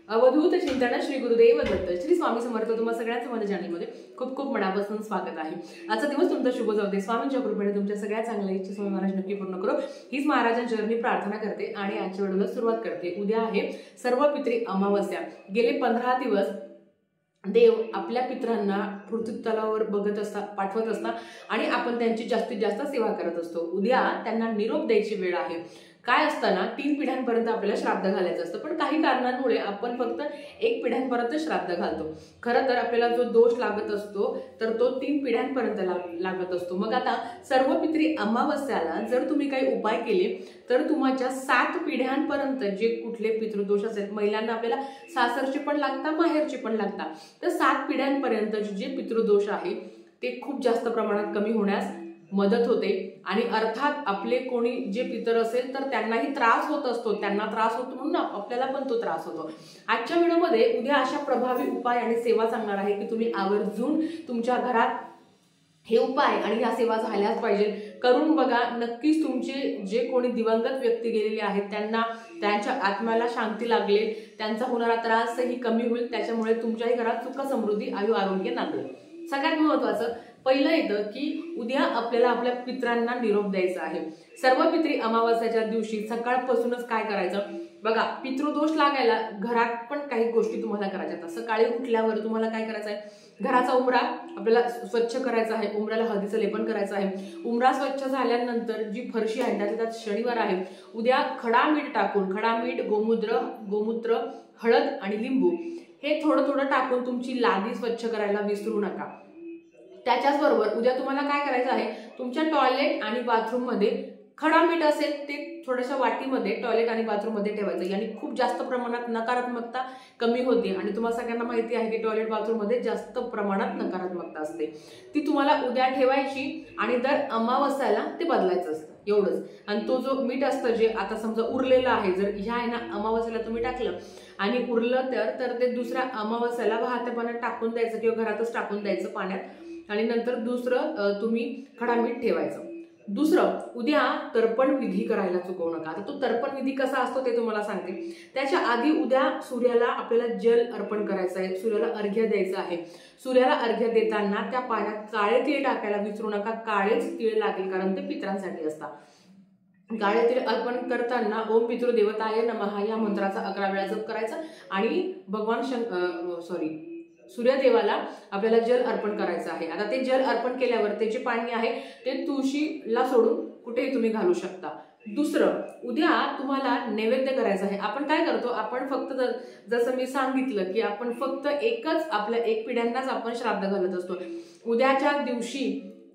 अवधूत चिंतन श्री गुरुदेव दत्त श्री स्वामी समर्थ तुम्हा सगळ्यांचं माझ्या चॅनलमध्ये खूप खूप मनापासून स्वागत आहे। आजचा दिवस तुमचा शुभ जाऊ दे। स्वामींच्या कृपेने तुमच्या सगळ्या चांगल्या इच्छा स्वामी महाराज नक्की पूर्ण करो हीच महाराजांच्या चरणी प्रार्थना करते आणि आजच्या व्हिडिओला सुरुवात करते। उद्या आहे सर्व पितृ अमावस्या। गेले 15 दिवस देव आपल्या पितरांना पृथ्वी तलावर बघत असतात, पाठवत असतात आणि आपण त्यांची जास्तीत जास्त सेवा करत असतो। उद्या त्यांना निरोप द्यायची वेळ आहे। काय असताना 3 पिढ्यांपर्यंत आपल्याला श्राद्ध घालायचं असतं, पण काही कारणांमुळे आपण फक्त 1 पिढ्यांपर्यंत श्राद्ध घालतो। खरं तर आपल्याला जो दोष लागत असतो तर तो 3 पिढ्यांपर्यंत लागत असतो। मग आता सर्व पितृ अमावस्याला जर तुम्ही काही उपाय केले तर तुमच्या 7 पिढ्यांपर्यंत जे कुठले पितृदोष असेल, महिलांना आपल्याला सासरचे पण लागतात, माहेरचे पण लागतात, तर 7 पिढ्यांपर्यंत जे पितृदोष आहे ते खूप जास्त प्रमाणात कमी होण्यास मदत होते। आणि अर्थात आपले कोणी जे पितर असेल तर त्यांनाही त्रास होत असतो, त्यांना त्रास होतो म्हणून आपल्याला पण तो त्रास होतो। आजच्या व्हिडिओमध्ये उद्या अशा प्रभावी उपाय आणि सेवा सांगणार आहे की तुम्ही आवर्जून तुमच्या घरात हे उपाय आणि ह्या सेवा झाल्याच पाहिजे, करून बघा। नक्कीच तुमचे जे कोणी दिवंगत व्यक्ती गेलेले आहेत त्यांना त्यांच्या आत्म्याला शांती लागेल, त्यांचा होणारा त्रासही कमी होईल, त्याच्यामुळे तुमच्याही घरात सुख समृद्धी आयु आरोग्य नांदेल। सगळ्यात महत्त्वाचं पहिलं येतं की उद्या आपल्याला आपल्या पितरांना निरोप द्यायचा आहे। सर्व पितृ अमावस्याच्या दिवशी सकाळपासूनच काय करायचं बघा, पितृदोष लागायला घरात पण काही गोष्टी तुम्हाला करायच्या आहेत। सकाळी उठल्यावर तुम्हाला काय करायचं आहे, घराचा उंबरा आपल्याला स्वच्छ करायचा आहे, उंबऱ्याला हळदीचं लेपन करायचं आहे। उंबरा स्वच्छ झाल्यानंतर जी फरशी आहे त्यात शनिवार आहे, उद्या खडा मीठ टाकून, खडा मीठ, गोमूत्र, हळद आणि लिंबू हे थोडं थोडं टाकून तुमची लादी स्वच्छ करायला विसरू नका। त्याच्याच बरोबर उद्या तुम्हाला काय करायचं आहे, तुमच्या टॉयलेट आणि बाथरूम मध्ये खडा मीठ असेल ते थोड्याशा वाटीमध्ये टॉयलेट आणि बाथरूम मध्ये ठेवायचं, यानी खूप जास्त प्रमाणात नकारात्मकता कमी होते। आणि तुम्हाला सगळ्यांना माहिती आहे की टॉयलेट बाथरूम मध्ये जास्त प्रमाणात नकारात्मकता असते, ती तुम्हाला उद्या ठेवायची आणि दर अमावस्याला ते बदलायचं असतं, एवढंच। आणि तो जो मीठ असतं जे आता समजा उरलेलं आहे, जर ह्या आहे ना अमावस्याला तुम्ही टाकलं आणि उरलं तर ते दुसऱ्या अमावस्याला वाहत्या पाण्यात टाकून द्यायचं किंवा घरातच टाकून द्यायचं पाण्यात, आणि नंतर दुसरं तुम्ही खडा मीठ ठेवायचं। दुसरं, उद्या तर्पण विधी करायला चुकवू नका। आता तो तर्पण विधी कसा असतो ते तुम्हाला सांगते। त्याच्या आधी उद्या सूर्याला आपल्याला जल अर्पण करायचं आहे, सूर्याला अर्घ्य द्यायचं आहे। सूर्याला अर्घ्य देताना त्या पाण्यात काळे तीळ टाकायला विसरू नका, काळेच तीळ लागेल कारण ते पितरांसाठी असतात। काळे तीळ अर्पण करताना ओम पितृ देवताय नमः या मंत्राचा 11 वेळा जप करायचा आणि भगवान सूर्यदेवाला आपल्याला जल अर्पण करायचं आहे। आता ते जल अर्पण केल्यावर ते जे पाणी आहे ते तुळशीला सोडून कुठेही तुम्ही घालू शकता। दुसरं, उद्या तुम्हाला नैवेद्य करायचं आहे। आपण काय करतो, आपण फक्त जसं मी सांगितलं की आपण फक्त आपल्या 1 पिढ्यांनाच आपण श्राद्ध घालत असतो। उद्याच्या दिवशी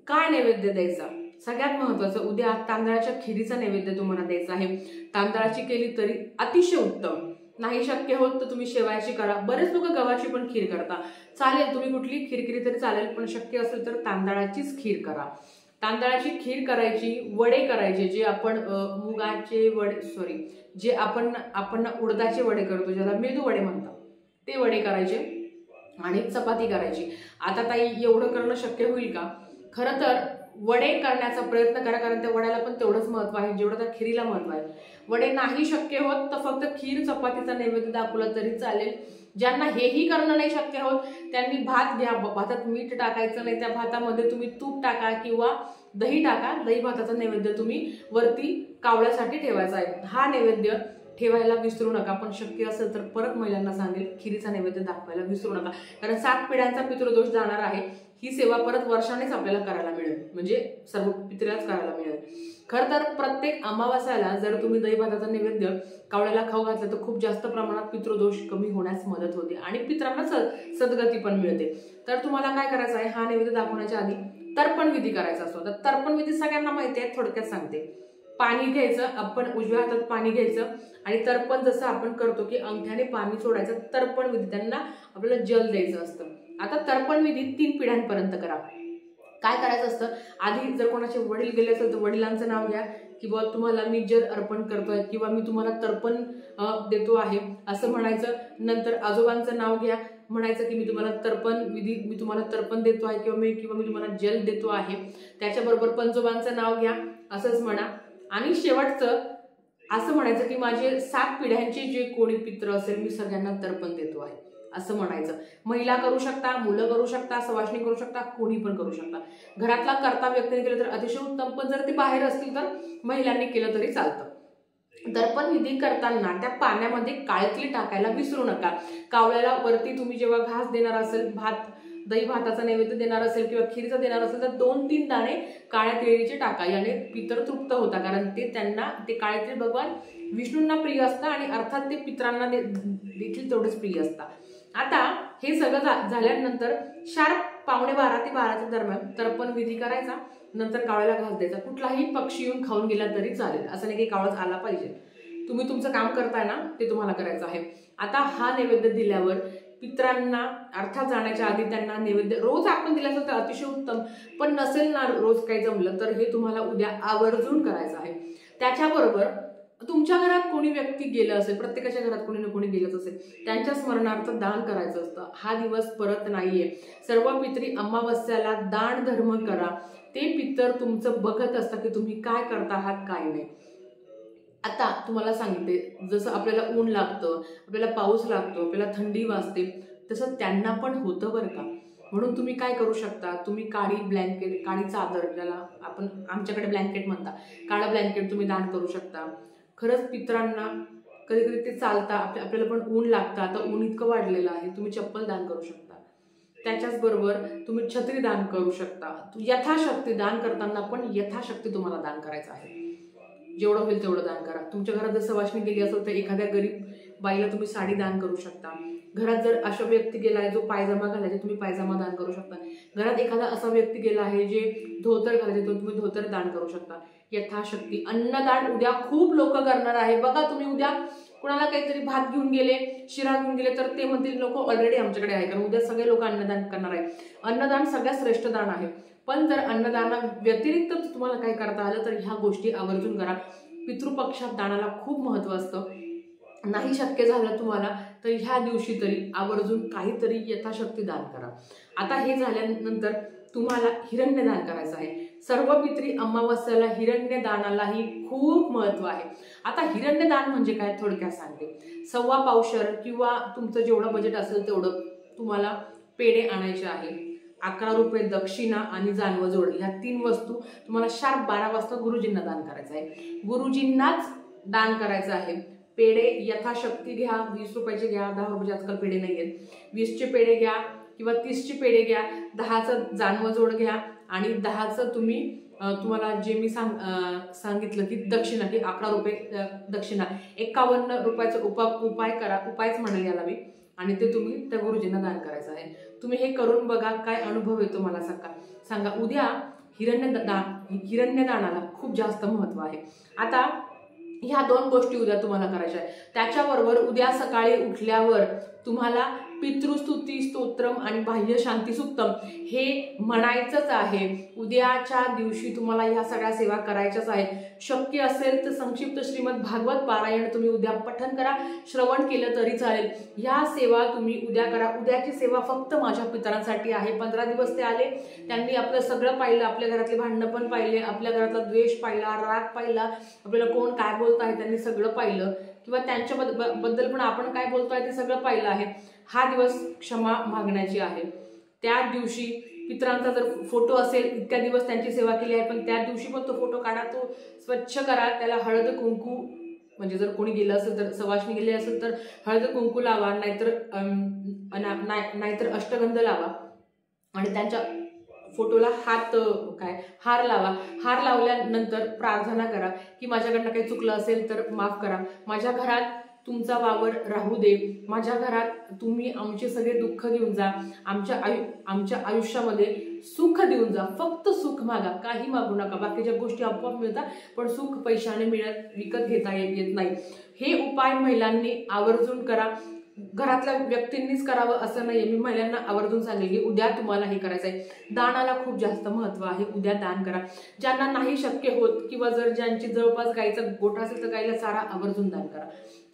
काय नैवेद्य द्यायचा, सगळ्यात महत्वाचं उद्या तांदळाच्या खिरीचा नैवेद्य तुम्हाला द्यायचा आहे। तांदळाची केली तरी अतिशय उत्तम, नाही शक्य होत तर तुम्ही शेवयाची करा। बरेच लोक गव्हाची पण खीर करता, चालेल, तुम्ही कुठली खीर केली तरी चालेल, पण शक्य असेल तर तांदळाचीच खीर करा। तांदळाची खीर करायची, वडे करायचे, जे आपण मुगाचे वडे जे आपण उडदाचे वडे करतो, ज्याला मेदू वडे म्हणतात, ते वडे करायचे आणि चपाती करायची। आता ताई एवढं करणं शक्य होईल का? खरं तर वडे करण्याचा प्रयत्न करा, कारण त्या वड्याला पण तेवढंच महत्व आहे जेवढं त्या खिरीला महत्व आहे। वडे नाही शक्य होत तर फक्त खीर चपातीचा नैवेद्य दाखवला तरी चालेल। ज्यांना हेही करणं नाही शक्य होत त्यांनी भात घ्या, भातात मीठ टाकायचं नाही, त्या भातामध्ये तुम्ही तूप टाका किंवा दही टाका, दही भाताचा नैवेद्य तुम्ही वरती कावळ्यासाठी ठेवायचा आहे। हा नैवेद्य ठेवायला विसरू नका, पण शक्य असेल तर परत महिलांना सांगेल खिरीचा नैवेद्य दाखवायला विसरू नका, कारण 7 पिढ्यांचा पितृदोष जाणार आहे। ही सेवा परत वर्षानेच आपल्याला करायला मिळेल, म्हणजे सर्व पितराच करायला मिळेल। खरं तर प्रत्येक अमावस्याला जर तुम्ही दही भाताचा नैवेद्य कावळ्याला खाऊ घातलं तर खूप जास्त प्रमाणात पितृदोष कमी होण्यास मदत होते आणि पितरांना सद्गती पण मिळते। तर तुम्हाला काय करायचं आहे, हा नैवेद्य दाखवण्याच्या आधी तर्पण विधी करायचा असतो। तर तर्पण विधी सगळ्यांना माहिती आहे, थोडक्यात सांगते। पाणी घ्यायचं, आपण उजव्या हातात पाणी घ्यायचं आणि तर्पण जसं आपण करतो की अंगठ्याने पाणी सोडायचं, तर्पण विधी त्यांना आपल्याला जल द्यायचं असतं। आता तर्पण विधी 3 पिढ्यांपर्यंत करा। काय करायचं असतं, आधी जर कोणाचे वडील गेले असेल तर वडिलांचं नाव घ्या की बाबा तुम्हाला मी जल अर्पण करतोय किंवा मी तुम्हाला तर्पण देतो आहे असं म्हणायचं। नंतर आजोबांचं नाव घ्या, म्हणायचं की मी तुम्हाला तर्पण देतो आहे किंवा मी तुम्हाला जल देतो आहे। त्याच्याबरोबर पंजोबांचं नाव घ्या असंच म्हणा। आणि शेवटचं असं म्हणायचं की माझे 7 पिढ्यांचे जे कोणी पित्र असेल मी सगळ्यांना तर्पण देतो आहे असं म्हणायचं. महिला करू शकता, मुलं करू शकता, सवाष्णी करू शकता, कोणी पण करू शकता. घरातला कर्ता व्यक्तीने केलं तर अतिशय उत्तम, पण जर ते बाहेर असतील तर महिलांनी केलं तरी चालतं. तर्पण विधी करताना त्या पाण्यामध्ये काळेतीळ टाकायला विसरू नका. कावळ्याला वरती तुम्ही जेव्हा घास देणार असेल, भात दही भाताचा नैवेद्य देणार असेल किंवा खीरचा देणार असेल तर 2-3 दाणे काळ्या तिळीचे टाका. याने पितर तृप्त होता, कारण ते त्यांना ते काळे तीळ भगवान विष्णूंना प्रिय असतं आणि अर्थात ते पितरांना देखील तेवढेच प्रिय असतात. आता हे सगळं झाल्यानंतर शार्प 11:15 ते 12च्या दरम्यान तर्पण विधी करायचा. नंतर कावळ्याला घास द्यायचा. कुठलाही पक्षी येऊन खाऊन गेला तरी चालेल, असं नाही की कावळाच आला पाहिजे. तुम्ही तुमचं काम करताय ना ते तुम्हाला करायचं आहे. आता हा नैवेद्य दिल्यावर पितरांना अर्थात जाण्याच्या आधी त्यांना नैवेद्य रोज आपण दिला असेल तर अतिशय उत्तम, पण नसेल ना रोज काही जमलं तर हे तुम्हाला उद्या आवर्जून करायचं आहे. त्याच्याबरोबर तुमच्या घरात कोणी व्यक्ती गेलं असेल, प्रत्येकाच्या घरात कोणी ना कोणी गेलंच असेल, त्यांच्या स्मरणार्थ दान करायचं असतं. हा दिवस परत नाहीये. सर्व पितरी अमावस्याला दान धर्म करा. ते पितर तुमचं बघत असतात की तुम्ही काय करता आहात काय नाही. आता तुम्हाला सांगते, जसं आपल्याला ऊन लागतं, आपल्याला पाऊस लागतो, आपल्याला थंडी वाजते, तसं त्यांना पण होतं बरं का. म्हणून तुम्ही काय करू शकता, तुम्ही काळी ब्लँकेट, काळी चादर, ज्याला आपण आमच्याकडे ब्लँकेट म्हणता, काळं ब्लँकेट तुम्ही दान करू शकता. खरंच पितरांना कधी कधी ते चालता, आपल्याला पण ऊन लागतं. आता ऊन इतकं वाढलेलं आहे, तुम्ही चप्पल दान करू शकता. त्याच्याच बरोबर तुम्ही छत्री दान करू शकता. यथाशक्ती दान करताना पण यथाशक्ती तुम्हाला दान करायचं आहे. जेवढं होईल तेवढं दान करा. तुमच्या घरात जर सवाष्णी गेली असेल तर एखाद्या गरीब बाईला तुम्ही साडी दान करू शकता. घरात जर अशा व्यक्ती गेला आहे जो पायजामा घालायचे, तुम्ही पायजामा दान करू शकता. घरात एखादा असा व्यक्ती गेला आहे जे धोतर घालायचे, तो तुम्ही धोतर दान करू शकता. यथाशक्ती अन्नदान उद्या खूप लोक करणार आहे बघा. तुम्ही उद्या कुणाला काहीतरी भात घेऊन गेले, शिरा घेऊन गेले तर ते म्हणतील लोक ऑलरेडी आमच्याकडे आहे, कारण उद्या सगळे लोक अन्नदान करणार आहे. अन्नदान सगळ्यात श्रेष्ठ दान आहे. पण जर अन्नदाना व्यतिरिक्त तुम्हाला काही करता आलं तर ह्या गोष्टी आवर्जून करा. पितृपक्षात दानाला खूप महत्व असतं. नाही शक्य झालं तुम्हाला तर ह्या दिवशी तरी आवर्जून काहीतरी यथाशक्ती दान करा. आता हे झाल्यानंतर तुम्हाला हिरण्यदान करायचं आहे. सर्व पितरी अमावस्याला हिरण्यदानालाही खूप महत्व आहे. आता हिरण्यदान म्हणजे काय थोडक्यात सांगते. 1.25 पावशर किंवा तुमचं जेवढं बजेट असेल तेवढं तुम्हाला पेढे आणायचे आहे. 11 रुपये दक्षिणा आणि जानवजोड ह्या 3 वस्तू तुम्हाला शार्प 12 वाजता गुरुजींना दान करायचं आहे. गुरुजींनाच दान करायचं आहे. पेढे यथाशक्ती घ्या. 20 रुपयाचे घ्या, 10 रुपयाचे आजकाल पेढे नाही आहेत. 20चे पेढे घ्या किंवा 30चे पेढे घ्या. 10चं जानवजोड घ्या आणि 10चं तुम्ही तुम्हाला जे मी सांगितलं की दक्षिणा की 11 रुपये दक्षिणा, 51 रुपयाचा उपायच म्हणाल याला मी, आणि ते तुम्ही त्या गुरुजींना दान करायचं आहे. तुम्ही हे करून बघा, काय अनुभव येतो मला सांगा. उद्या हिरण्यदानाला खूप जास्त महत्व आहे. आता ह्या 2 गोष्टी उद्या तुम्हाला करायच्या आहेत. त्याच्याबरोबर उद्या सकाळी उठल्यावर तुम्हाला पितृस्तुती स्तोत्रम आणि बाह्य शांती सुक्तम हे म्हणायचंच आहे. उद्याच्या दिवशी तुम्हाला ह्या सगळ्या सेवा करायच्याच आहेत. शक्य असेल तर संक्षिप्त श्रीमद भागवत पारायण तुम्ही उद्या पठण करा, श्रवण केलं तरी चालेल. ह्या सेवा तुम्ही उद्या करा. उद्याची सेवा फक्त माझ्या पितरांसाठी आहे. 15 दिवस ते आले, त्यांनी आपलं सगळं पाहिलं, आपल्या घरातले भांडणं पण पाहिले, आपल्या घरातला द्वेष पाहिला, राग पाहिला, आपल्याला कोण काय बोलत आहे त्यांनी सगळं पाहिलं, किंवा त्यांच्या बद्दल पण आपण काय बोलतोय ते सगळं पाहिलं आहे. हा दिवस क्षमा मागण्याची आहे. त्या दिवशी पितरांचा जर फोटो असेल, इतक्या दिवस त्यांची सेवा केली आहे, पण त्या दिवशी पण तो फोटो काढा, तो स्वच्छ करा, त्याला हळद कुंकू, म्हणजे जर कोणी गेलं असेल तर सवाष्णी गेली असेल तर हळद कुंकू लावा, नाहीतर अष्टगंध लावा आणि त्यांच्या फोटोला हार लावा. हार लावल्यानंतर प्रार्थना करा की माझ्याकडनं काही चुकलं असेल तर माफ करा. माझ्या घरात तुमचा वावर राहू दे. माझ्या घरात तुम्ही आमचे सगळे दुःख घेऊन जा. आमच्या आयुष्यामध्ये सुख देऊन जा. फक्त सुख मागा, काही मागू नका. बाकीच्या गोष्टी आपोआप मिळतात, पण सुख पैशाने विकत घेता येत नाही. हे उपाय महिलांनी आवर्जून करा. घरातल्या व्यक्तींनीच करावं असं नाहीये. मी महिलांना आवर्जून सांगेल की उद्या तुम्हाला हे करायचं आहे. दानाला खूप जास्त महत्व आहे. उद्या दान करा. ज्यांना नाही शक्य होत किंवा जर ज्यांची जवळपास गाईचा गोठा असेल तर गाईला चारा आवर्जून दान करा.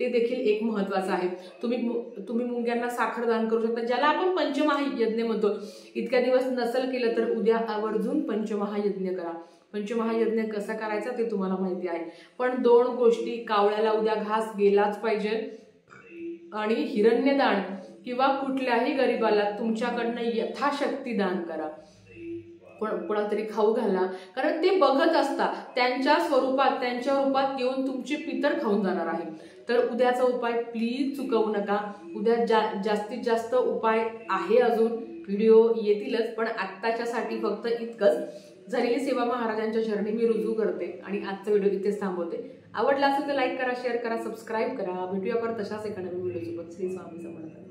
ते देखील एक महत्वाचं आहे. तुम्ही मुंग्यांना साखर दान करू शकता, ज्याला आपण पंचमहायज्ञ म्हणतो. इतक्या दिवस नसेल केलं तर उद्या आवर्जून पंचमहायज्ञ करा. पंचमहायज्ञ कसा करायचा ते तुम्हाला माहिती आहे, पण 2 गोष्टी, कावळ्याला उद्या घास गेलाच पाहिजे आणि हिरण्यदान किंवा कुठल्याही गरिबाला तुमच्याकडनं यथाशक्ती दान करा. कोणातरी खाऊ घाला, कारण ते बघत असतात त्यांच्या स्वरूपात, त्यांच्या रूपात येऊन तुमचे पितर खाऊन जाणार आहे. तर उद्याचा उपाय प्लीज चुकवू नका. उद्या जास्तीत जास्त उपाय आहे, अजून व्हिडिओ येतीलच, पण आत्ताच्यासाठी फक्त इतकंच. झालेली सेवा महाराजांच्या चरणी मी रुजू करते आणि आजचा व्हिडिओ इथेच थांबवते. आवडला असेल तर लाईक करा, शेअर करा, सबस्क्राईब करा. भेटूया परत तशाच एका नवीन व्हिडिओ सोबत. श्री स्वामी समर्थ.